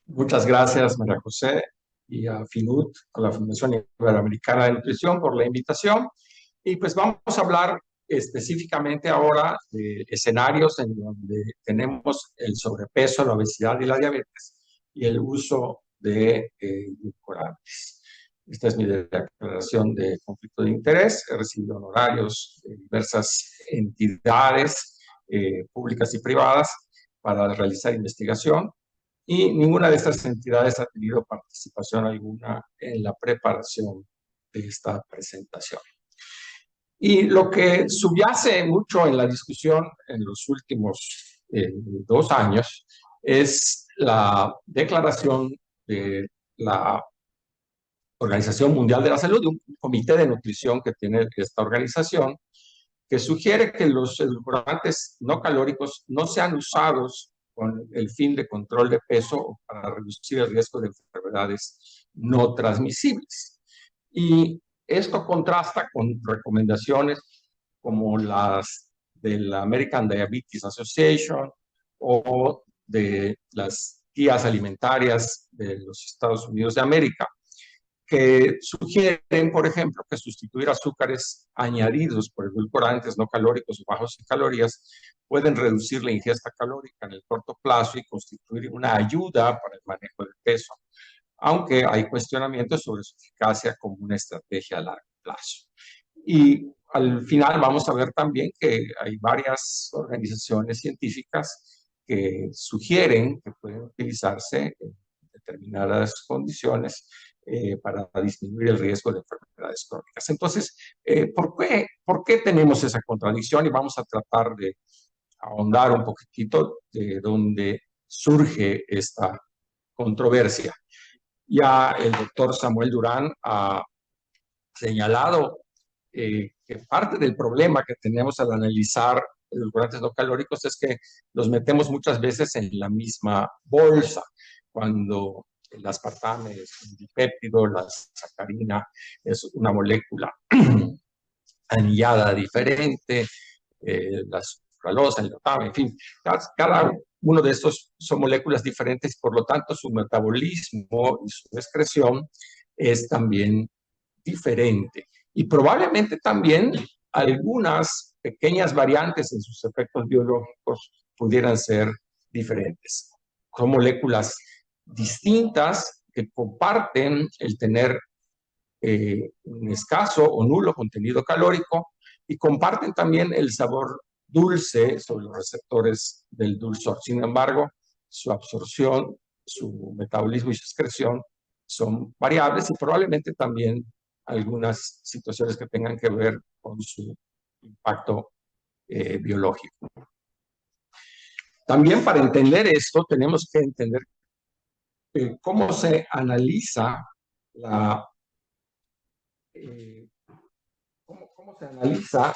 Muchas gracias, María José, y a FINUT, a la Fundación Iberoamericana de Nutrición, por la invitación. Y pues vamos a hablar específicamente ahora de escenarios en donde tenemos el sobrepeso, la obesidad y la diabetes y el uso de edulcorantes. Esta es mi declaración de conflicto de interés. He recibido honorarios de diversas entidades públicas y privadas para realizar investigación y ninguna de estas entidades ha tenido participación alguna en la preparación de esta presentación. Y lo que subyace mucho en la discusión en los últimos 2 años es la declaración de la Organización Mundial de la Salud, de un comité de nutrición que tiene esta organización, que sugiere que los edulcorantes no calóricos no sean usados con el fin de control de peso o para reducir el riesgo de enfermedades no transmisibles. Y esto contrasta con recomendaciones como las de la American Diabetes Association o de las guías alimentarias de los Estados Unidos de América, que sugieren, por ejemplo, que sustituir azúcares añadidos por edulcorantes no calóricos o bajos en calorías pueden reducir la ingesta calórica en el corto plazo y constituir una ayuda para el manejo del peso, aunque hay cuestionamientos sobre su eficacia como una estrategia a largo plazo. Y al final vamos a ver también que hay varias organizaciones científicas que sugieren que pueden utilizarse en determinadas condiciones para disminuir el riesgo de enfermedades crónicas. Entonces, ¿por qué tenemos esa contradicción? Y vamos a tratar de ahondar un poquitito de dónde surge esta controversia. Ya el doctor Samuel Durán ha señalado que parte del problema que tenemos al analizar edulcorantes no calóricos es que los metemos muchas veces en la misma bolsa, cuando el aspartame es un dipéptido, la sacarina es una molécula anillada diferente, la sucralosa, el glutamato, en fin, cada uno de estos son moléculas diferentes, por lo tanto su metabolismo y su excreción es también diferente. Y probablemente también algunas pequeñas variantes en sus efectos biológicos pudieran ser diferentes. Son moléculas distintas que comparten el tener un escaso o nulo contenido calórico y comparten también el sabor dulce sobre los receptores del dulzor. Sin embargo, su absorción, su metabolismo y su excreción son variables y probablemente también algunas situaciones que tengan que ver con su impacto biológico. También para entender esto tenemos que entender cómo se analiza la eh, cómo se analiza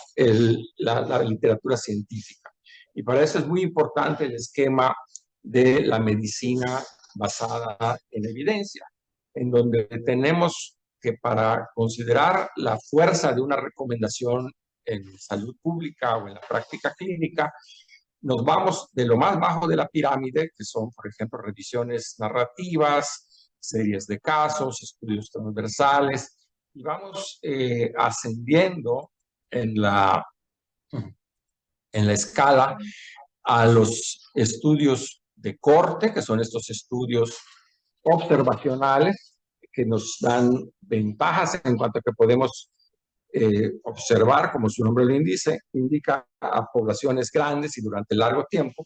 la literatura científica. Y para eso es muy importante el esquema de la medicina basada en evidencia, en donde tenemos que para considerar la fuerza de una recomendación en salud pública o en la práctica clínica, nos vamos de lo más bajo de la pirámide, que son, por ejemplo, revisiones narrativas, series de casos, estudios transversales, y vamos ascendiendo en la escala a los estudios de corte, que son estos estudios observacionales que nos dan ventajas en cuanto a que podemos observar, como su nombre lo indica a poblaciones grandes y durante largo tiempo,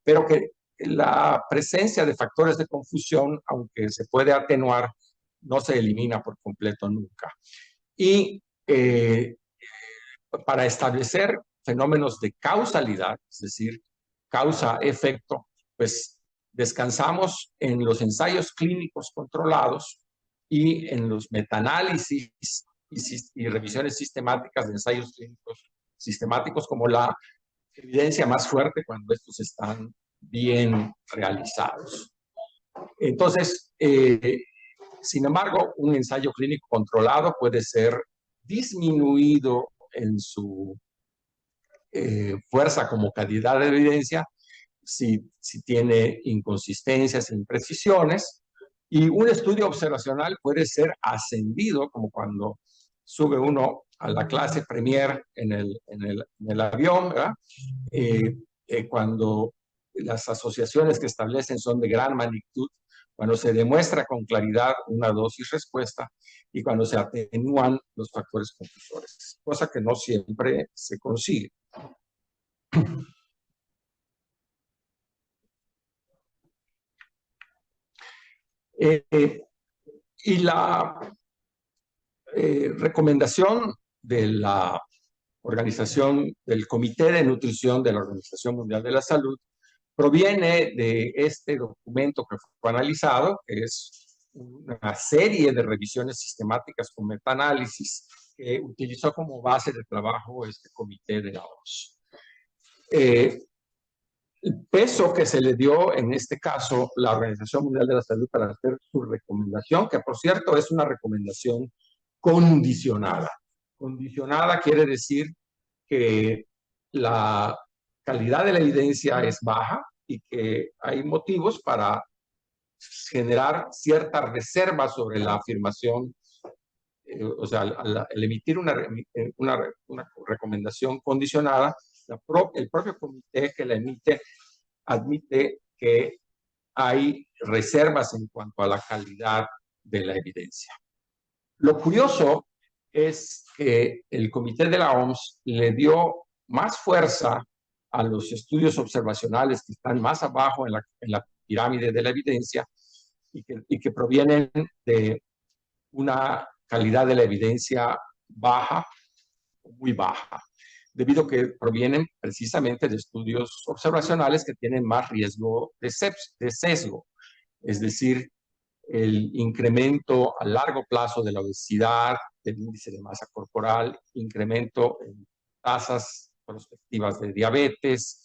pero que la presencia de factores de confusión, aunque se puede atenuar, no se elimina por completo nunca. Y para establecer fenómenos de causalidad, es decir, causa-efecto, pues descansamos en los ensayos clínicos controlados y en los metaanálisis y revisiones sistemáticas de ensayos clínicos sistemáticos como la evidencia más fuerte cuando estos están bien realizados. Entonces, sin embargo, un ensayo clínico controlado puede ser disminuido en su fuerza como calidad de evidencia si tiene inconsistencias, imprecisiones, y un estudio observacional puede ser ascendido, como cuando sube uno a la clase Premier en el avión, ¿verdad? Cuando las asociaciones que establecen son de gran magnitud, cuando se demuestra con claridad una dosis respuesta y cuando se atenúan los factores confusores, cosa que no siempre se consigue. Y la recomendación de la organización, del Comité de Nutrición de la Organización Mundial de la Salud, proviene de este documento que fue analizado, que es una serie de revisiones sistemáticas con metaanálisis que utilizó como base de trabajo este comité de la OMS. El peso que se le dio en este caso la Organización Mundial de la Salud para hacer su recomendación, que por cierto es una recomendación condicionada. Condicionada quiere decir que la calidad de la evidencia es baja y que hay motivos para generar cierta reserva sobre la afirmación, o sea, al emitir una recomendación condicionada, el propio comité que la emite admite que hay reservas en cuanto a la calidad de la evidencia. Lo curioso es que el comité de la OMS le dio más fuerza a los estudios observacionales que están más abajo en la pirámide de la evidencia y que provienen de una calidad de la evidencia baja o muy baja, debido a que provienen precisamente de estudios observacionales que tienen más riesgo de sesgo, es decir, el incremento a largo plazo de la obesidad, del índice de masa corporal, incremento en tasas prospectivas de diabetes,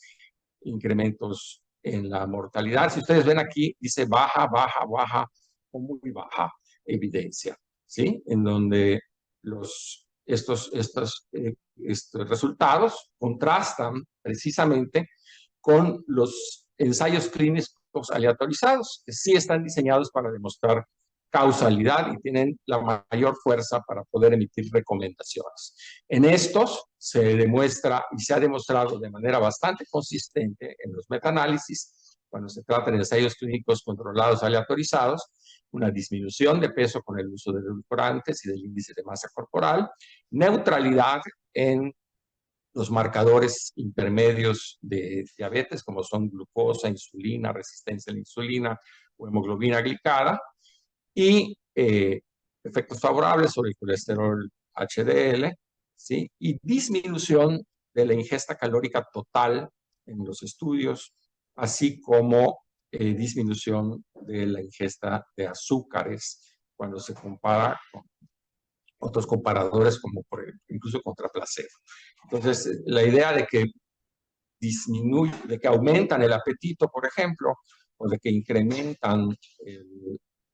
incrementos en la mortalidad. Si ustedes ven aquí, dice baja, baja, baja o muy baja evidencia, ¿sí? En donde estos resultados contrastan precisamente con los ensayos clínicos aleatorizados, que sí están diseñados para demostrar causalidad y tienen la mayor fuerza para poder emitir recomendaciones. En estos se demuestra y se ha demostrado de manera bastante consistente en los metaanálisis, cuando se trata de ensayos clínicos controlados aleatorizados, una disminución de peso con el uso de edulcorantes y del índice de masa corporal, neutralidad en los marcadores intermedios de diabetes, como son glucosa, insulina, resistencia a la insulina o hemoglobina glicada, y efectos favorables sobre el colesterol HDL, ¿sí? Y disminución de la ingesta calórica total en los estudios, así como disminución de la ingesta de azúcares cuando se compara con otros comparadores, como incluso contra placebo. Entonces, la idea de que de que aumentan el apetito, por ejemplo, o de que incrementan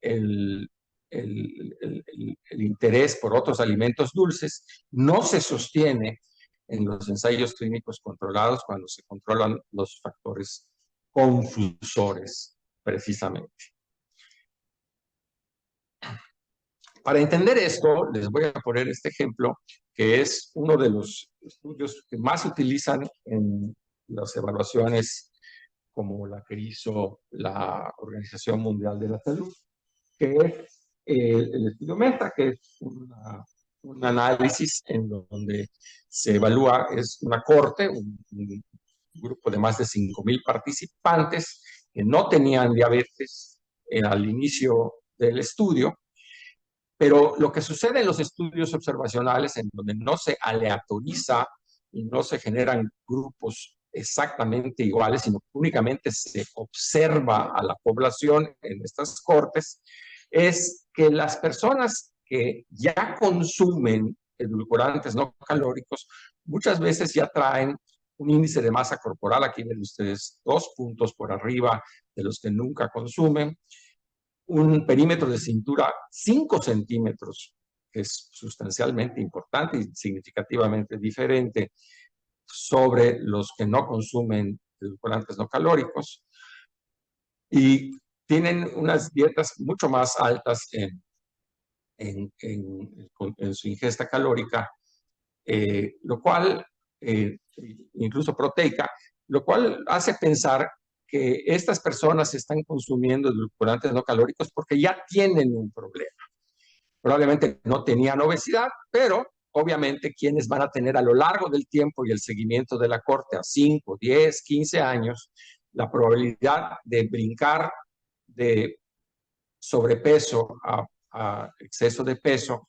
el, el interés por otros alimentos dulces, no se sostiene en los ensayos clínicos controlados cuando se controlan los factores confusores, precisamente. Para entender esto, les voy a poner este ejemplo, que es uno de los estudios que más se utilizan en las evaluaciones como la que hizo la Organización Mundial de la Salud, que es el estudio META, que es un análisis en donde se evalúa, es una corte, un grupo de más de 5,000 participantes que no tenían diabetes al inicio del estudio, pero lo que sucede en los estudios observacionales, en donde no se aleatoriza y no se generan grupos exactamente iguales, sino que únicamente se observa a la población en estas cortes, es que las personas que ya consumen edulcorantes no calóricos muchas veces ya traen un índice de masa corporal, aquí ven ustedes 2 puntos por arriba de los que nunca consumen, un perímetro de cintura 5 centímetros, que es sustancialmente importante y significativamente diferente sobre los que no consumen edulcorantes no calóricos y tienen unas dietas mucho más altas en su ingesta calórica, lo cual, incluso proteica, lo cual hace pensar que estas personas están consumiendo edulcorantes no calóricos porque ya tienen un problema. Probablemente no tenían obesidad, pero obviamente quienes van a tener a lo largo del tiempo y el seguimiento de la corte a 5, 10, 15 años, la probabilidad de brincar de sobrepeso a exceso de peso,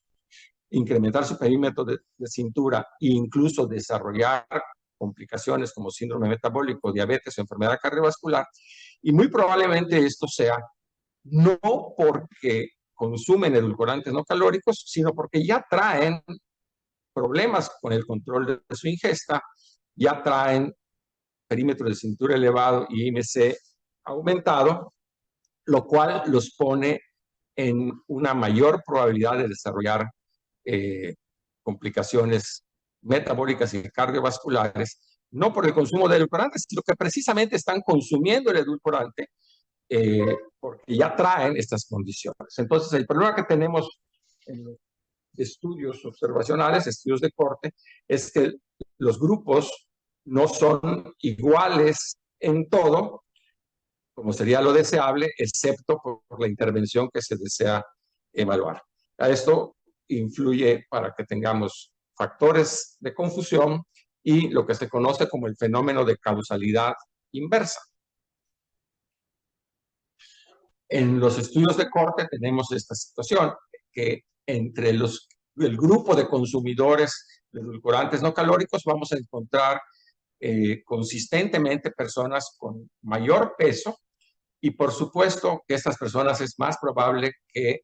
incrementar su perímetro de cintura e incluso desarrollar complicaciones como síndrome metabólico, diabetes o enfermedad cardiovascular. Y muy probablemente esto sea no porque consumen edulcorantes no calóricos, sino porque ya traen problemas con el control de su ingesta, ya traen perímetro de cintura elevado y IMC aumentado, lo cual los pone en una mayor probabilidad de desarrollar complicaciones metabólicas y cardiovasculares, no por el consumo de edulcorantes, sino que precisamente están consumiendo el edulcorante porque ya traen estas condiciones. Entonces, el problema que tenemos en los estudios observacionales, estudios de corte, es que los grupos no son iguales en todo, como sería lo deseable, excepto por la intervención que se desea evaluar. Esto influye para que tengamos factores de confusión y lo que se conoce como el fenómeno de causalidad inversa. En los estudios de corte tenemos esta situación, que entre el grupo de consumidores de edulcorantes no calóricos vamos a encontrar consistentemente personas con mayor peso y por supuesto que estas personas es más probable que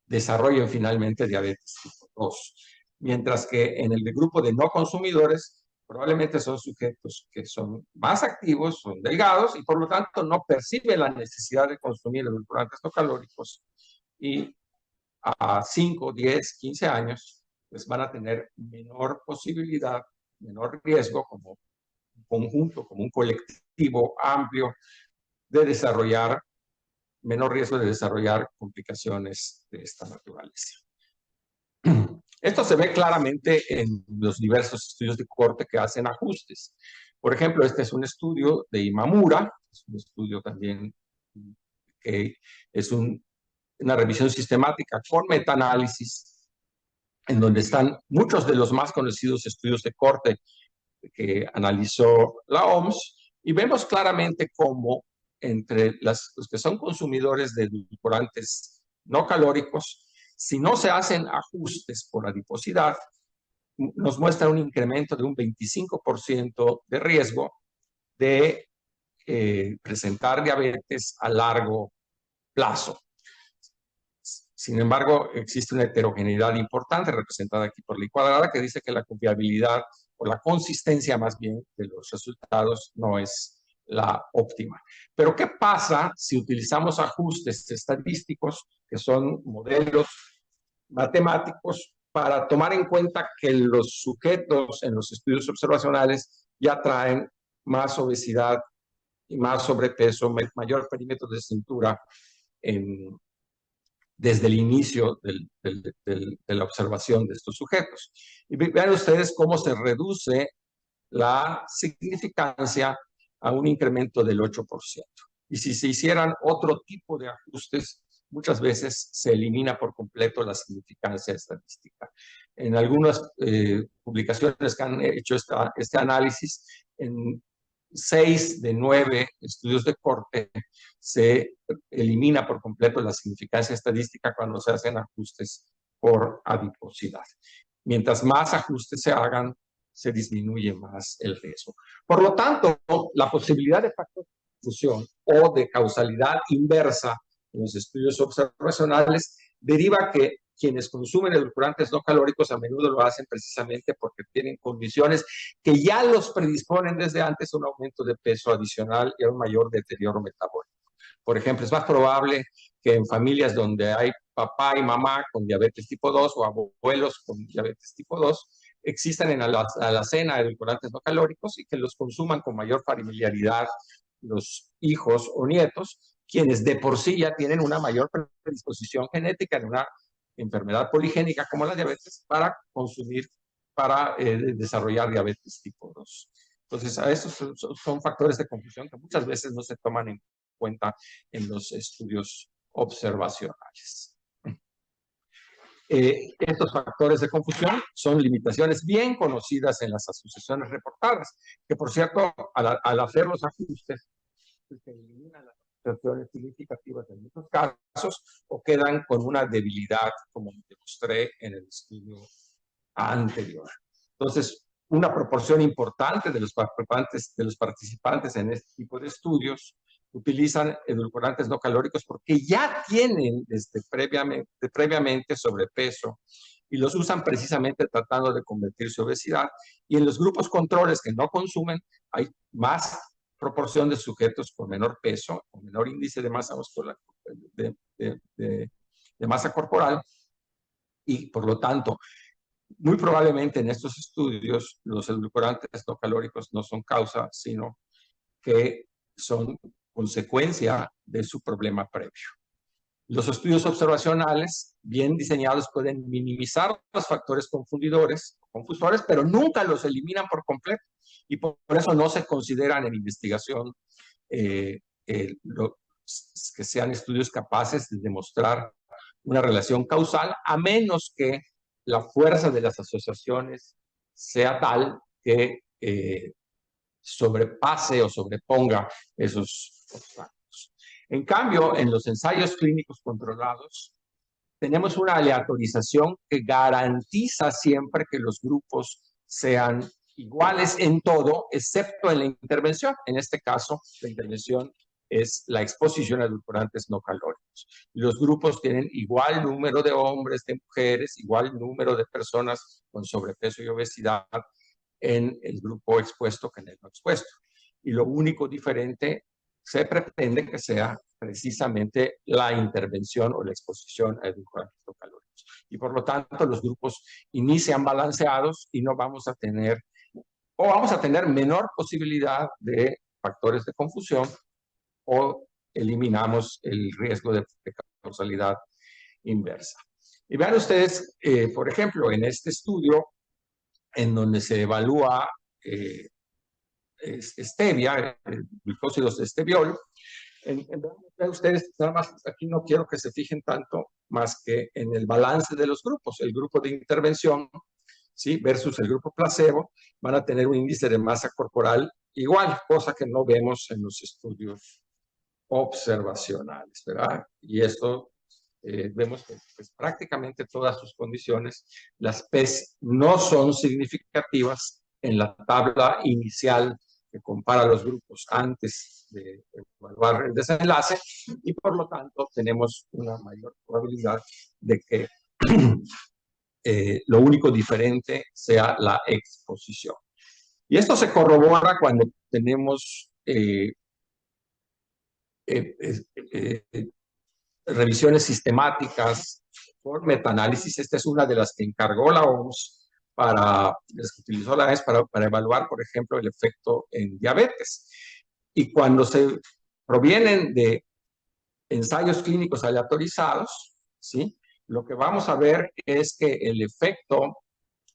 desarrollen finalmente diabetes tipo 2. Mientras que en el grupo de no consumidores probablemente son sujetos que son más activos, son delgados y por lo tanto no perciben la necesidad de consumir edulcorantes no calóricos y a 5, 10, 15 años pues van a tener menor posibilidad, menor riesgo como un conjunto, como un colectivo amplio de desarrollar, menor riesgo de desarrollar complicaciones de esta naturaleza. Esto se ve claramente en los diversos estudios de corte que hacen ajustes. Por ejemplo, este es un estudio de Imamura, es un estudio también que es una revisión sistemática con metaanálisis, en donde están muchos de los más conocidos estudios de corte que analizó la OMS, y vemos claramente cómo entre los que son consumidores de edulcorantes no calóricos, si no se hacen ajustes por adiposidad, nos muestra un incremento de un 25% de riesgo de presentar diabetes a largo plazo. Sin embargo, existe una heterogeneidad importante representada aquí por la cuadrada que dice que la confiabilidad o la consistencia más bien de los resultados no es la óptima. Pero ¿qué pasa si utilizamos ajustes estadísticos que son modelos matemáticos para tomar en cuenta que los sujetos en los estudios observacionales ya traen más obesidad y más sobrepeso, mayor perímetro de cintura desde el inicio de la observación de estos sujetos? Y vean ustedes cómo se reduce la significancia a un incremento del 8%. Y si se hicieran otro tipo de ajustes, muchas veces se elimina por completo la significancia estadística. En algunas publicaciones que han hecho este análisis, en 6 de 9 estudios de corte se elimina por completo la significancia estadística cuando se hacen ajustes por adiposidad. Mientras más ajustes se hagan, se disminuye más el riesgo. Por lo tanto, la posibilidad de factor de confusión o de causalidad inversa en los estudios observacionales deriva que quienes consumen edulcorantes no calóricos a menudo lo hacen precisamente porque tienen condiciones que ya los predisponen desde antes a un aumento de peso adicional y a un mayor deterioro metabólico. Por ejemplo, es más probable que en familias donde hay papá y mamá con diabetes tipo 2 o abuelos con diabetes tipo 2, existan en la alacena edulcorantes no calóricos y que los consuman con mayor familiaridad los hijos o nietos, quienes de por sí ya tienen una mayor predisposición genética en una enfermedad poligénica como la diabetes para consumir, para desarrollar diabetes tipo 2. Entonces, a esos son factores de confusión que muchas veces no se toman en cuenta en los estudios observacionales. Estos factores de confusión son limitaciones bien conocidas en las asociaciones reportadas, que por cierto, al hacer los ajustes, se eliminan las asociaciones significativas en muchos casos o quedan con una debilidad, como demostré en el estudio anterior. Entonces, una proporción importante de los participantes en este tipo de estudios utilizan edulcorantes no calóricos porque ya tienen previamente sobrepeso y los usan precisamente tratando de combatir su obesidad. Y en los grupos controles que no consumen, hay más proporción de sujetos con menor peso, con menor índice de masa muscular, de masa corporal, y por lo tanto, muy probablemente en estos estudios los edulcorantes no calóricos no son causa, sino que son consecuencia de su problema previo. Los estudios observacionales bien diseñados pueden minimizar los factores confusores, pero nunca los eliminan por completo y por eso no se consideran en investigación que sean estudios capaces de demostrar una relación causal, a menos que la fuerza de las asociaciones sea tal que sobrepase o sobreponga esos obstáculos. En cambio, en los ensayos clínicos controlados, tenemos una aleatorización que garantiza siempre que los grupos sean iguales en todo, excepto en la intervención. En este caso, la intervención es la exposición a edulcorantes no calóricos. Los grupos tienen igual número de hombres, de mujeres, igual número de personas con sobrepeso y obesidad en el grupo expuesto que en el no expuesto. Y lo único diferente se pretende que sea precisamente la intervención o la exposición a edulcorantes no calóricos. Y por lo tanto, los grupos inician balanceados y no vamos a tener, o vamos a tener menor posibilidad de factores de confusión o eliminamos el riesgo de causalidad inversa. Y vean ustedes, por ejemplo, en este estudio, en donde se evalúa stevia, glucósidos de esteviol, ustedes, nada más, aquí no quiero que se fijen tanto más que en el balance de los grupos. El grupo de intervención, ¿sí?, versus el grupo placebo, van a tener un índice de masa corporal igual, cosa que no vemos en los estudios observacionales, ¿verdad? Y esto vemos que pues, prácticamente todas sus condiciones, las PES no son significativas en la tabla inicial que compara los grupos antes de evaluar el desenlace y por lo tanto tenemos una mayor probabilidad de que lo único diferente sea la exposición. Y esto se corrobora cuando tenemos revisiones sistemáticas por metaanálisis. Esta es una de las que encargó la OMS las que utilizó la OMS para evaluar, por ejemplo, el efecto en diabetes. Y cuando se provienen de ensayos clínicos aleatorizados, ¿sí?, lo que vamos a ver es que el efecto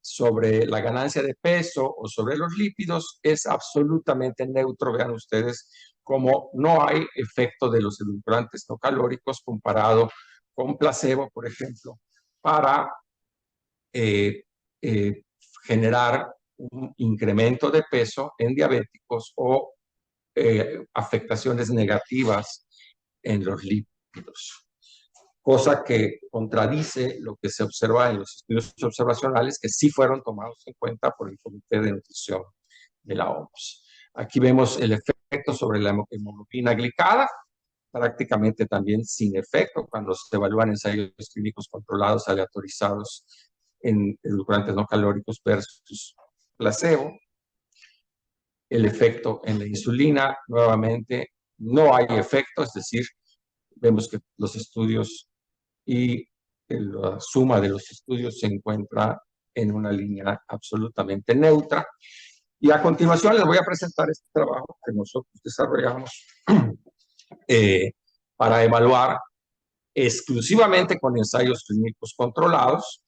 sobre la ganancia de peso o sobre los lípidos es absolutamente neutro. Vean ustedes cómo no hay efecto de los edulcorantes no calóricos comparado con placebo, por ejemplo, para generar un incremento de peso en diabéticos o afectaciones negativas en los lípidos. Cosa que contradice lo que se observa en los estudios observacionales que sí fueron tomados en cuenta por el Comité de Nutrición de la OMS. Aquí vemos el efecto sobre la hemoglobina glicada, prácticamente también sin efecto cuando se evalúan ensayos clínicos controlados aleatorizados en edulcorantes no calóricos versus placebo. El efecto en la insulina, nuevamente, no hay efecto, es decir, vemos que los estudios y la suma de los estudios se encuentra en una línea absolutamente neutra. Y a continuación les voy a presentar este trabajo que nosotros desarrollamos para evaluar exclusivamente con ensayos clínicos controlados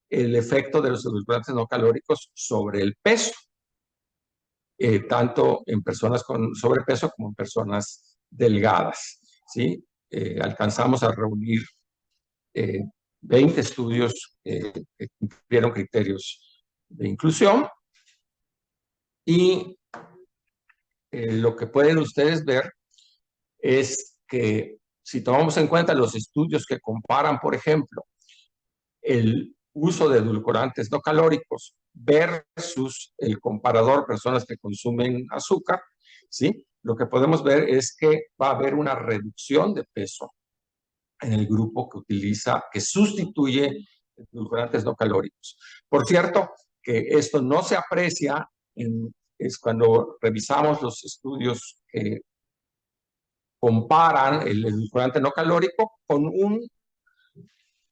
el efecto de los edulcorantes no calóricos sobre el peso, tanto en personas con sobrepeso como en personas delgadas, ¿sí? Alcanzamos a reunir 20 estudios que cumplieron criterios de inclusión y lo que pueden ustedes ver es que si tomamos en cuenta los estudios que comparan, por ejemplo, el uso de edulcorantes no calóricos versus el comparador personas que consumen azúcar, ¿sí? Lo que podemos ver es que va a haber una reducción de peso en el grupo que sustituye edulcorantes no calóricos. Por cierto, que esto no se aprecia es cuando revisamos los estudios que comparan el edulcorante no calórico con un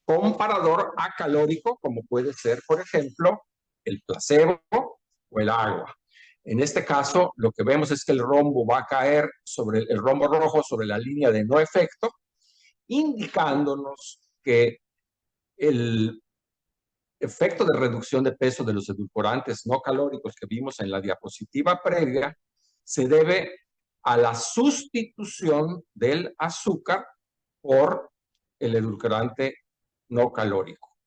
comparador acalórico, como puede ser, por ejemplo, el placebo o el agua. En este caso, lo que vemos es que el rombo va a caer sobre el rombo rojo sobre la línea de no efecto, indicándonos que el efecto de reducción de peso de los edulcorantes no calóricos que vimos en la diapositiva previa se debe a la sustitución del azúcar por el edulcorante no calórico,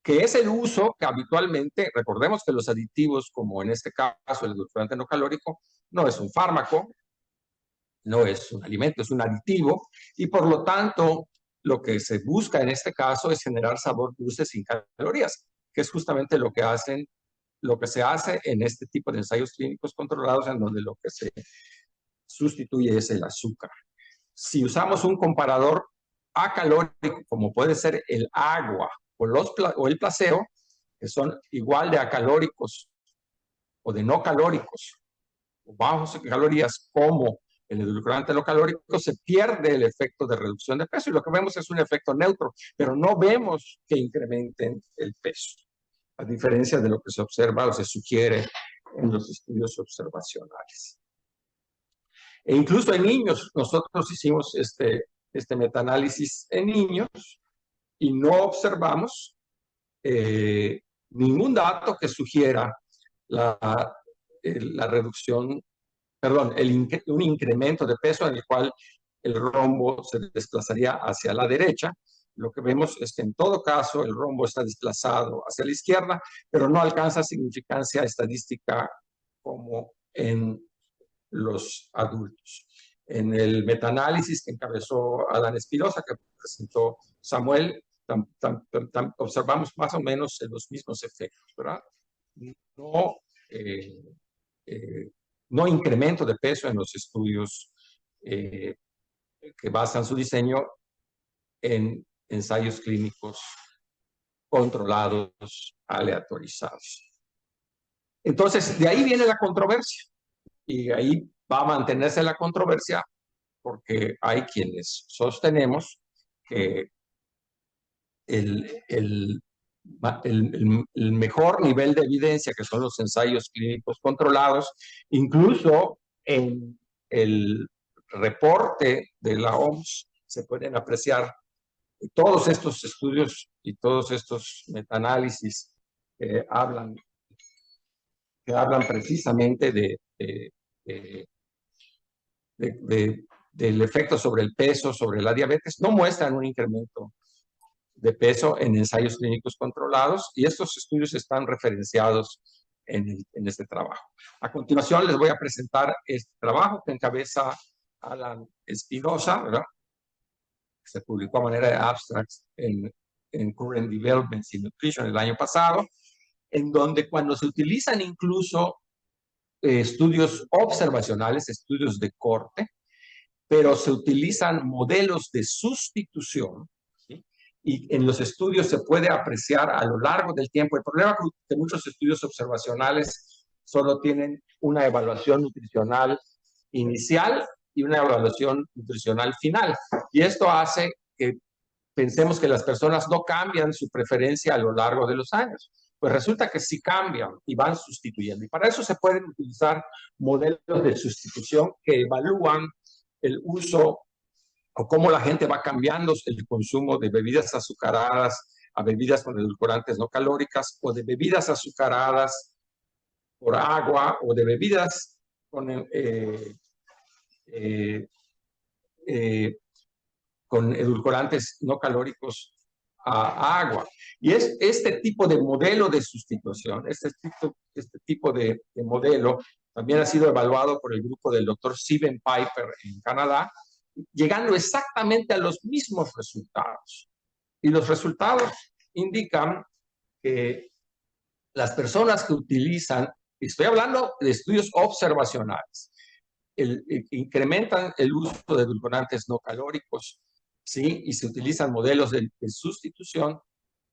que es el uso que habitualmente, recordemos que los aditivos, como en este caso el edulcorante no calórico, no es un fármaco, no es un alimento, es un aditivo, y por lo tanto lo que se busca en este caso es generar sabor dulce sin calorías, que es justamente lo que se hace en este tipo de ensayos clínicos controlados, en donde lo que se sustituye es el azúcar. Si usamos un comparador acalórico, como puede ser el agua o el placebo, que son igual de acalóricos o de no calóricos, o bajos en calorías como el edulcorante no calórico, se pierde el efecto de reducción de peso y lo que vemos es un efecto neutro, pero no vemos que incrementen el peso, a diferencia de lo que se observa o se sugiere en los estudios observacionales. E incluso en niños, nosotros hicimos este metaanálisis en niños y no observamos ningún dato que sugiera la reducción, perdón, un incremento de peso en el cual el rombo se desplazaría hacia la derecha. Lo que vemos es que en todo caso el rombo está desplazado hacia la izquierda, pero no alcanza significancia estadística como en los adultos. En el metaanálisis que encabezó Adán Espinosa, que presentó Samuel, observamos más o menos los mismos efectos, ¿verdad? No, no incremento de peso en los estudios que basan su diseño en ensayos clínicos controlados, aleatorizados. Entonces, de ahí viene la controversia. Y ahí va a mantenerse la controversia porque hay quienes sostenemos que el mejor nivel de evidencia, que son los ensayos clínicos controlados, incluso en el reporte de la OMS se pueden apreciar todos estos estudios y todos estos metaanálisis que hablan precisamente del efecto sobre el peso, sobre la diabetes, no muestran un incremento de peso en ensayos clínicos controlados y estos estudios están referenciados en este trabajo. A continuación les voy a presentar este trabajo que encabeza Alan Espinosa, ¿verdad? Se publicó a manera de abstracts en Current Developments in Nutrition el año pasado, en donde cuando se utilizan incluso estudios observacionales, estudios de corte, pero se utilizan modelos de sustitución, ¿sí? Y en los estudios se puede apreciar a lo largo del tiempo. El problema es que muchos estudios observacionales solo tienen una evaluación nutricional inicial y una evaluación nutricional final. Y esto hace que pensemos que las personas no cambian su preferencia a lo largo de los años. pues resulta que sí cambian y van sustituyendo. Y para eso se pueden utilizar modelos de sustitución que evalúan el uso o cómo la gente va cambiando el consumo de bebidas azucaradas a bebidas con edulcorantes no calóricas, o de bebidas azucaradas por agua, o de bebidas con, con edulcorantes no calóricos a agua. Y es este tipo de modelo de sustitución, este tipo de modelo también ha sido evaluado por el grupo del doctor Steven Piper en Canadá, llegando exactamente a los mismos resultados. Y los resultados indican que las personas que utilizan, estoy hablando de estudios observacionales, incrementan el uso de edulcorantes no calóricos, ¿sí? Y se utilizan modelos de sustitución,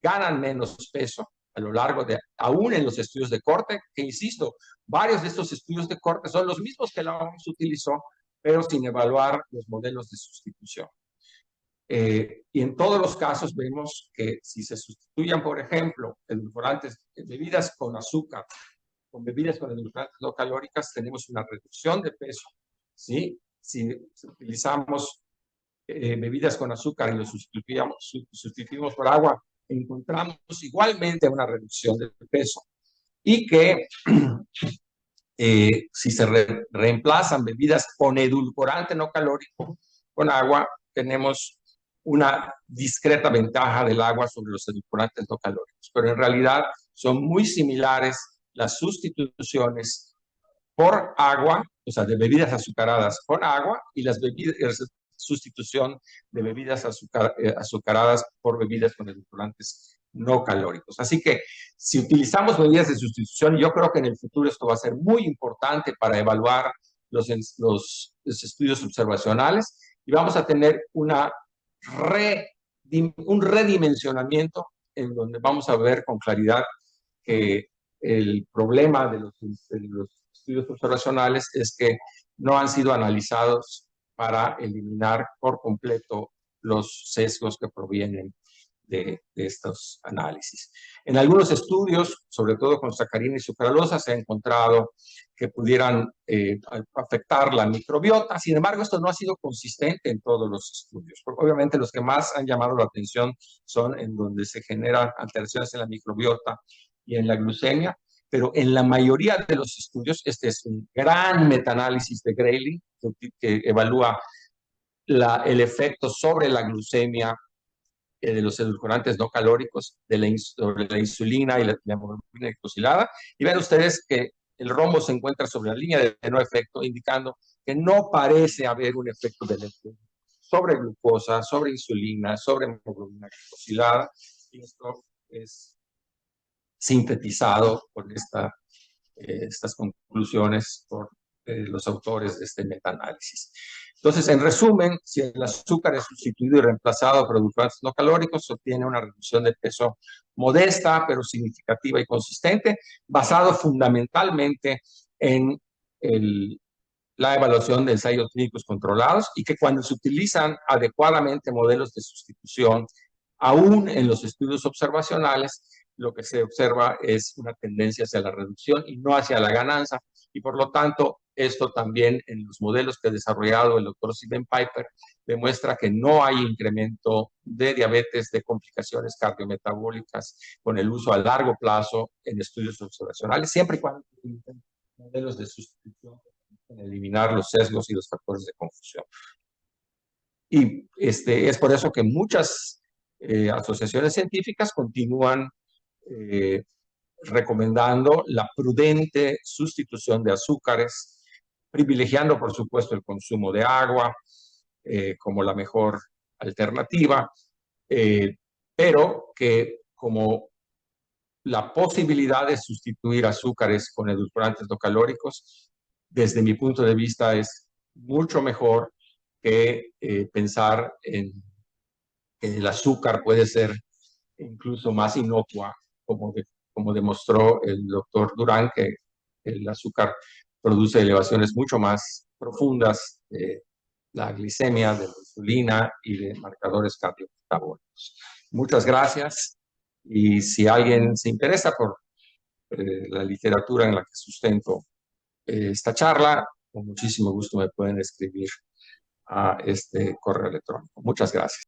ganan menos peso a lo largo de, aún en los estudios de corte, que insisto, varios de estos estudios de corte son los mismos que la OMS utilizó, pero sin evaluar los modelos de sustitución. Y en todos los casos vemos que si se sustituyan, por ejemplo, edulcorantes, bebidas con azúcar, con bebidas con edulcorantes no calóricas, tenemos una reducción de peso, ¿sí? Si utilizamos bebidas con azúcar y lo sustituimos por agua, encontramos igualmente una reducción de peso. Y que si se reemplazan bebidas con edulcorante no calórico con agua, tenemos una discreta ventaja del agua sobre los edulcorantes no calóricos. Pero en realidad son muy similares las sustituciones por agua, o sea, de bebidas azucaradas con agua, y las sustitución de bebidas azucaradas por bebidas con edulcorantes no calóricos. Así que si utilizamos medidas de sustitución, yo creo que en el futuro esto va a ser muy importante para evaluar los estudios observacionales y vamos a tener un redimensionamiento en donde vamos a ver con claridad que el problema de los estudios observacionales es que no han sido analizados para eliminar por completo los sesgos que provienen de estos análisis. En algunos estudios, sobre todo con sacarina y sucralosa, se ha encontrado que pudieran afectar la microbiota. Sin embargo, esto no ha sido consistente en todos los estudios. Porque obviamente los que más han llamado la atención son en donde se generan alteraciones en la microbiota y en la glucemia, pero en la mayoría de los estudios, este es un gran metaanálisis de Grayley que evalúa el efecto sobre la glucemia de los edulcorantes no calóricos, sobre la insulina y la hemoglobina glicosilada, y ven ustedes que el rombo se encuentra sobre la línea de no efecto, indicando que no parece haber un efecto sobre glucosa, sobre insulina, sobre hemoglobina glicosilada, y esto es sintetizado por estas conclusiones por los autores de este metaanálisis. Entonces, en resumen, si el azúcar es sustituido y reemplazado por edulcorantes no calóricos, se obtiene una reducción de peso modesta, pero significativa y consistente, basado fundamentalmente en la evaluación de ensayos clínicos controlados y que cuando se utilizan adecuadamente modelos de sustitución, aún en los estudios observacionales, lo que se observa es una tendencia hacia la reducción y no hacia la ganancia. Y por lo tanto, esto también en los modelos que ha desarrollado el doctor Steven Piper demuestra que no hay incremento de diabetes, de complicaciones cardiometabólicas con el uso a largo plazo en estudios observacionales, siempre y cuando modelos de sustitución eliminar los sesgos y los factores de confusión. Y es por eso que muchas asociaciones científicas continúan recomendando la prudente sustitución de azúcares, privilegiando, por supuesto, el consumo de agua como la mejor alternativa, pero que como la posibilidad de sustituir azúcares con edulcorantes no calóricos, desde mi punto de vista, es mucho mejor que pensar en que el azúcar puede ser incluso más inocua, como demostró el doctor Durán, que el azúcar produce elevaciones mucho más profundas de la glicemia, de la insulina y de marcadores cardiometabólicos. Muchas gracias. Y si alguien se interesa por la literatura en la que sustento esta charla, con muchísimo gusto me pueden escribir a este correo electrónico. Muchas gracias.